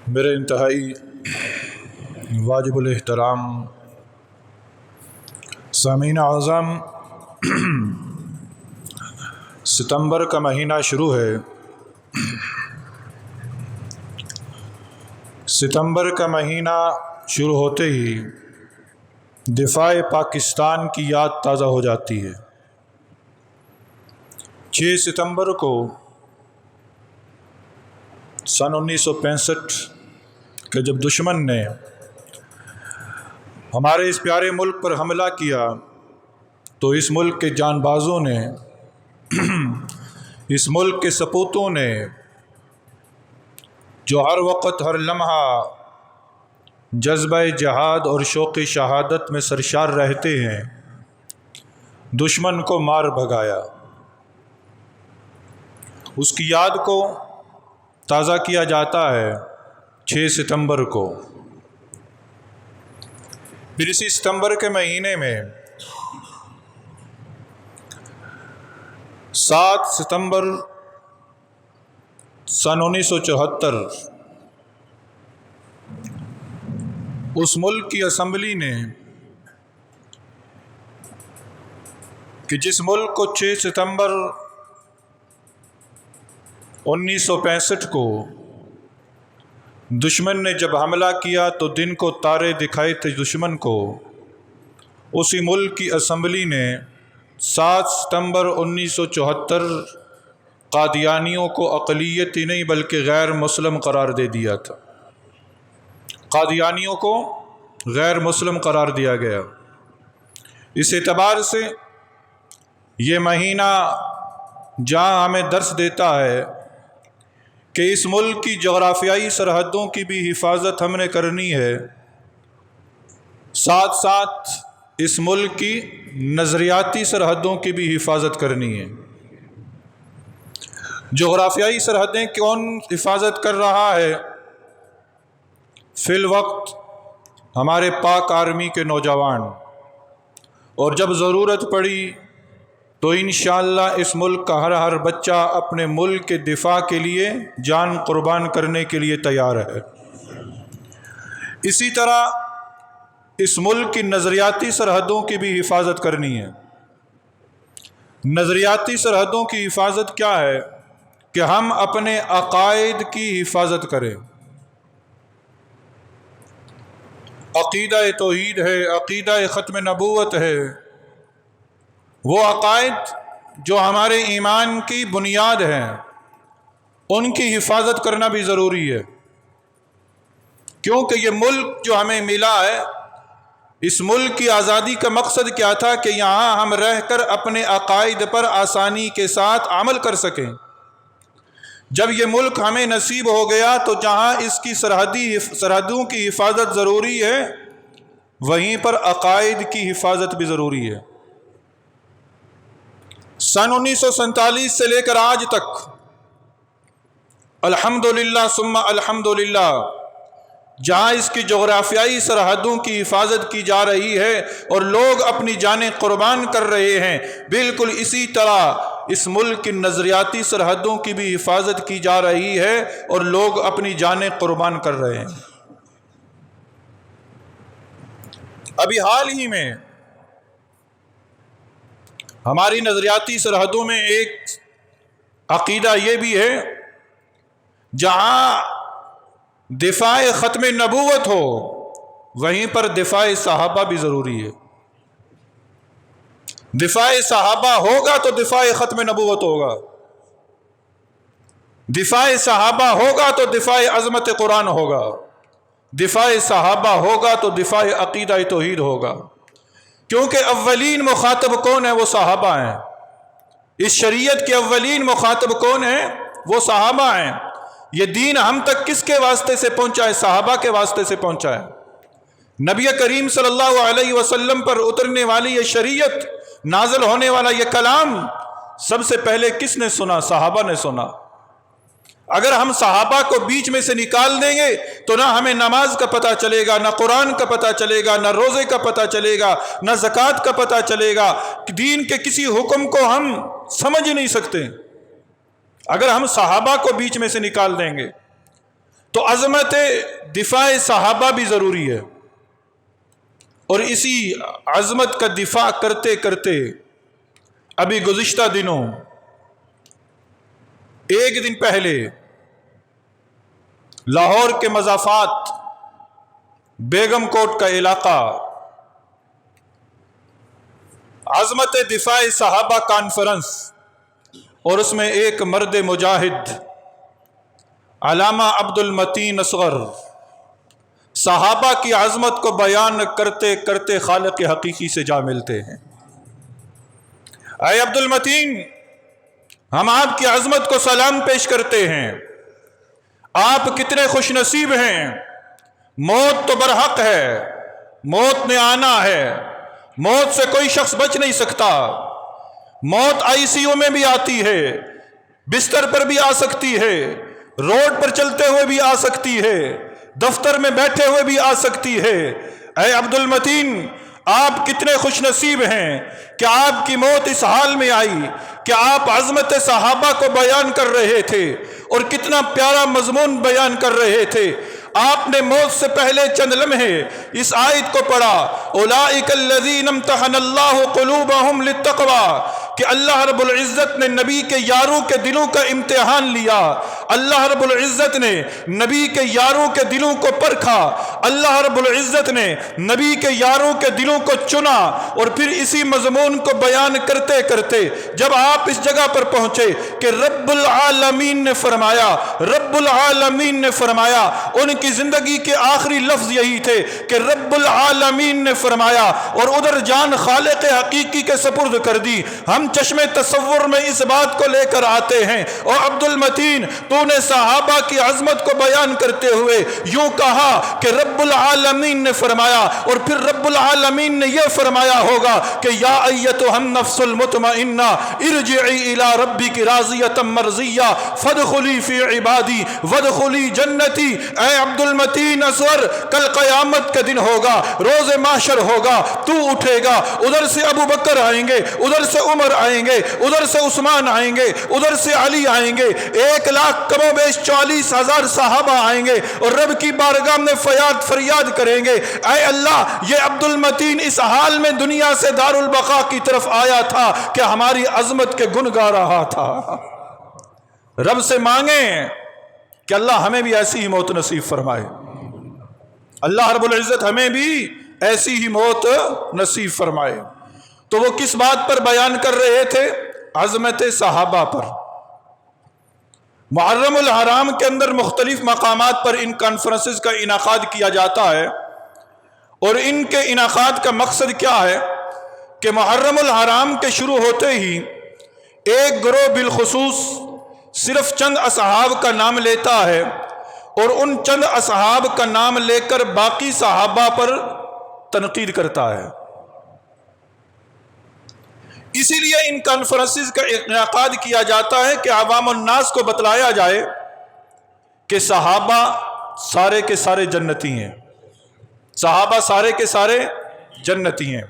میرے انتہائی واجب الاحترام سامعین اعظم، ستمبر کا مہینہ شروع ہے۔ ستمبر کا مہینہ شروع ہوتے ہی دفاع پاکستان کی یاد تازہ ہو جاتی ہے۔ 6 ستمبر کو سن 1965 کہ جب دشمن نے ہمارے اس پیارے ملک پر حملہ کیا تو اس ملک کے جان بازوں نے اس ملک کے سپوتوں نے جو ہر وقت ہر لمحہ جذبہ جہاد اور شوق شہادت میں سرشار رہتے ہیں، دشمن کو مار بھگایا۔ اس کی یاد کو تازہ کیا جاتا ہے 6 ستمبر کو۔ پھر اسی ستمبر کے مہینے میں 7 ستمبر سن 1974 اس ملک کی اسمبلی نے کہ جس ملک کو 6 ستمبر 1965 کو دشمن نے جب حملہ کیا تو دن کو تارے دکھائے تھے دشمن کو، اسی ملک کی اسمبلی نے 7 ستمبر 1974 قادیانیوں کو اقلیت ہی نہیں بلکہ غیر مسلم قرار دے دیا تھا۔ قادیانیوں کو غیر مسلم قرار دیا گیا۔ اس اعتبار سے یہ مہینہ جہاں ہمیں درس دیتا ہے کہ اس ملک کی جغرافیائی سرحدوں کی بھی حفاظت ہم نے کرنی ہے، ساتھ ساتھ اس ملک کی نظریاتی سرحدوں کی بھی حفاظت کرنی ہے۔ جغرافیائی سرحدیں کون حفاظت کر رہا ہے؟ فی الوقت ہمارے پاک آرمی کے نوجوان، اور جب ضرورت پڑی تو انشاءاللہ اس ملک کا ہر بچہ اپنے ملک کے دفاع کے لیے جان قربان کرنے کے لیے تیار ہے۔ اسی طرح اس ملک کی نظریاتی سرحدوں کی بھی حفاظت کرنی ہے۔ نظریاتی سرحدوں کی حفاظت کیا ہے؟ کہ ہم اپنے عقائد کی حفاظت کریں۔ عقیدہ توحید ہے، عقیدہ ختم نبوت ہے، وہ عقائد جو ہمارے ایمان کی بنیاد ہیں، ان کی حفاظت کرنا بھی ضروری ہے، کیونکہ یہ ملک جو ہمیں ملا ہے، اس ملک کی آزادی کا مقصد کیا تھا کہ یہاں ہم رہ کر اپنے عقائد پر آسانی کے ساتھ عمل کر سکیں۔ جب یہ ملک ہمیں نصیب ہو گیا تو جہاں اس کی سرحدوں کی حفاظت ضروری ہے، وہیں پر عقائد کی حفاظت بھی ضروری ہے۔ سن 1947 سے لے کر آج تک الحمدللہ ثم الحمدللہ جہاں اس کی جغرافیائی سرحدوں کی حفاظت کی جا رہی ہے اور لوگ اپنی جانیں قربان کر رہے ہیں، بالکل اسی طرح اس ملک کی نظریاتی سرحدوں کی بھی حفاظت کی جا رہی ہے اور لوگ اپنی جانیں قربان کر رہے ہیں۔ ابھی حال ہی میں ہماری نظریاتی سرحدوں میں ایک عقیدہ یہ بھی ہے، جہاں دفاع ختم نبوت ہو وہیں پر دفاع صحابہ بھی ضروری ہے۔ دفاع صحابہ ہوگا تو دفاع ختم نبوت ہوگا، دفاع صحابہ ہوگا تو دفاع عظمت قرآن ہوگا، دفاع صحابہ ہوگا تو دفاع عقیدہ توحید ہوگا، کیونکہ اولین مخاطب کون ہے؟ وہ صحابہ ہیں۔ اس شریعت کے اولین مخاطب کون ہیں؟ وہ صحابہ ہیں۔ یہ دین ہم تک کس کے واسطے سے پہنچا ہے؟ صحابہ کے واسطے سے پہنچا ہے۔ نبی کریم صلی اللہ علیہ وسلم پر اترنے والی یہ شریعت، نازل ہونے والا یہ کلام سب سے پہلے کس نے سنا؟ صحابہ نے سنا۔ اگر ہم صحابہ کو بیچ میں سے نکال دیں گے تو نہ ہمیں نماز کا پتہ چلے گا، نہ قرآن کا پتہ چلے گا، نہ روزے کا پتہ چلے گا، نہ زکوٰۃ کا پتہ چلے گا۔ دین کے کسی حکم کو ہم سمجھ نہیں سکتے اگر ہم صحابہ کو بیچ میں سے نکال دیں گے۔ تو عظمت دفاع صحابہ بھی ضروری ہے، اور اسی عظمت کا دفاع کرتے کرتے ابھی گزشتہ دنوں ایک دن پہلے لاہور کے مضافات بیگم کوٹ کا علاقہ عظمت دفاع صحابہ کانفرنس، اور اس میں ایک مرد مجاہد علامہ عبد المتین اصغر صحابہ کی عظمت کو بیان کرتے کرتے خالق حقیقی سے جا ملتے ہیں۔ اے عبد المتین، ہم آپ کی عظمت کو سلام پیش کرتے ہیں، آپ کتنے خوش نصیب ہیں، موت تو برحق ہے، موت نے آنا ہے، موت سے کوئی شخص بچ نہیں سکتا، موت آئی سی یو میں بھی آتی ہے، بستر پر بھی آ سکتی ہے، روڈ پر چلتے ہوئے بھی آ سکتی ہے، دفتر میں بیٹھے ہوئے بھی آ سکتی ہے۔ اے عبد المتین، آپ کتنے خوش نصیب ہیں کہ آپ کی موت اس حال میں آئی کہ آپ عظمت صحابہ کو بیان کر رہے تھے، اور کتنا پیارا مضمون بیان کر رہے تھے۔ آپ نے موت سے پہلے چند لمحے اس آیت کو پڑھا، اولئک الذین امتحن اللہ قلوبہم للتقوی، کہ اللہ رب العزت نے نبی کے یاروں کے دلوں کا امتحان لیا، اللہ رب العزت نے نبی کے یاروں کے دلوں کو پرکھا، اللہ رب العزت نے نبی کے یاروں کے دلوں کو چنا، اور پھر اسی مضمون کو بیان کرتے کرتے جب آپ اس جگہ پر پہنچے کہ رب العالمین نے فرمایا، رب العالمین نے فرمایا، ان کی زندگی کے آخری لفظ یہی تھے کہ رب العالمین نے فرمایا، اور ادھر جان خالق حقیقی کے سپرد کر دی۔ ہم چشم تصور میں اس بات کو لے کر آتے ہیں، اور عبد المتین، تو نے صحابہ کی عظمت کو بیان کرتے ہوئے یوں کہا کہ رب العالمین نے فرمایا، اور پھر رب العالمین نے یہ فرمایا ہوگا کہ یا ایتھا النفس المطمئنہ ارجعی الی ربک راضیۃ مرضیہ فادخلی فی عبادی وادخلی جنتی۔ اے عبد المتین اصغر، کل قیامت کا دن ہوگا، روز محشر ہوگا، تو اٹھے گا، ادھر سے ابو بکر آئیں گے، ادھر سے عمر آئیں گے، ادھر سے عثمان آئیں گے، ادھر سے علی آئیں گے، 1,00,000 کم و بیش 40,000 صحابہ آئیں گے، اور رب کی بارگاہ میں فریاد کریں گے، اے اللہ، یہ عبد المتین اس حال میں دنیا سے دار البقاء کی طرف آیا تھا کہ ہماری عظمت کے گن گا رہا تھا۔ رب سے مانگیں کہ اللہ ہمیں بھی ایسی ہی موت نصیب فرمائے، اللہ رب العزت ہمیں بھی ایسی ہی موت نصیب فرمائے۔ تو وہ کس بات پر بیان کر رہے تھے؟ عظمت صحابہ پر۔ محرم الحرام کے اندر مختلف مقامات پر ان کانفرنسز کا انعقاد کیا جاتا ہے، اور ان کے انعقاد کا مقصد کیا ہے کہ محرم الحرام کے شروع ہوتے ہی ایک گروہ بالخصوص صرف چند اصحاب کا نام لیتا ہے، اور ان چند اصحاب کا نام لے کر باقی صحابہ پر تنقید کرتا ہے۔ اسی لیے ان کانفرنسز کا انعقاد کیا جاتا ہے کہ عوام الناس کو بتلایا جائے کہ صحابہ سارے کے سارے جنتی ہیں، صحابہ سارے کے سارے جنتی ہیں۔